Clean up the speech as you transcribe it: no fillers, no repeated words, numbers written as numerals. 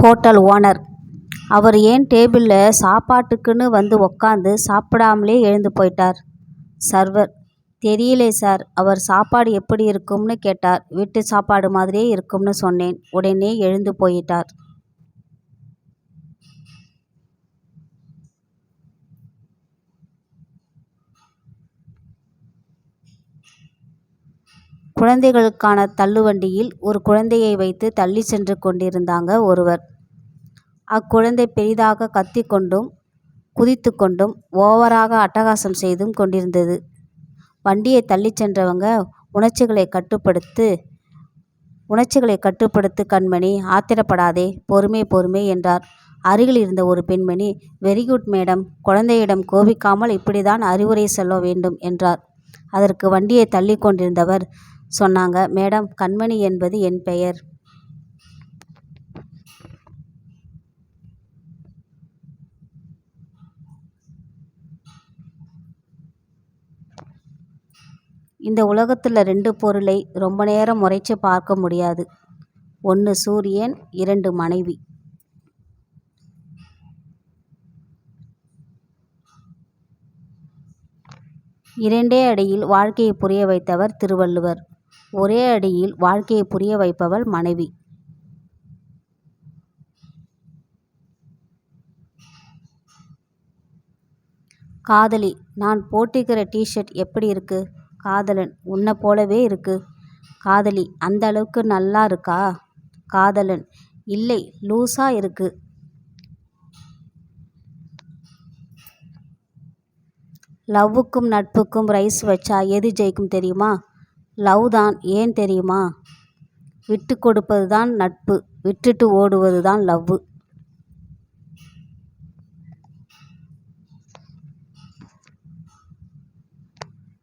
Hotel owner. அவர் ஏன் டேபிளில் சாப்பாட்டுக்குன்னு வந்து உக்காந்து சாப்பிடாமலே எழுந்து போயிட்டார்? சர்வர். தெரியலே சார். அவர் சாப்பாடு எப்படி இருக்கும்னு கேட்டார். வீட்டு சாப்பாடு மாதிரியே இருக்கும்னு சொன்னேன். உடனே எழுந்து போயிட்டார். குழந்தைகளுக்கான தள்ளுவண்டியில் ஒரு குழந்தையை வைத்து தள்ளி சென்று கொண்டிருந்தாங்க ஒருவர். அக்குழந்தை பெரிதாக கத்திக்கொண்டும் குதித்து கொண்டும் ஓவராக அட்டகாசம் செய்தும் கொண்டிருந்தது. வண்டியை தள்ளி சென்றவங்க உணர்ச்சிகளை கட்டுப்படுத்து கண்மணி, ஆத்திரப்படாதே, பொறுமை பொறுமை என்றார். அருகில் இருந்த ஒரு பெண்மணி, வெரி குட் மேடம், குழந்தையிடம் கோபிக்காமல் இப்படிதான் அறிவுரை சொல்ல வேண்டும் என்றார். அதற்கு வண்டியை தள்ளி கொண்டிருந்தவர் சொன்னாங்க, மேடம், கண்மணி என்பது என் பெயர். இந்த உலகத்தில் 2 பொருளை ரொம்ப நேரம் முறைச்சு பார்க்க முடியாது. 1 சூரியன், 2 மனைவி. இரண்டே அடியில் வாழ்க்கையை புரிய வைத்தவர் திருவள்ளுவர். ஒரே அடியில் வாழ்க்கையை புரிய வைப்பவள் மனைவி. காதலி. நான் போட்டிருக்கிற டிஷர்ட் எப்படி இருக்கு? காதலன். உன்னை போலவே இருக்கு. காதலி. அந்த அளவுக்கு நல்லா இருக்கா? காதலன். இல்லை, லூசா இருக்கு. லவ்வுக்கும் நட்புக்கும் ரைஸ் வச்சா எது ஜெயிக்கும் தெரியுமா? லவ் தான். ஏன் தெரியுமா? விட்டு கொடுப்பது தான் நட்பு, விட்டுட்டு ஓடுவது தான் லவ்.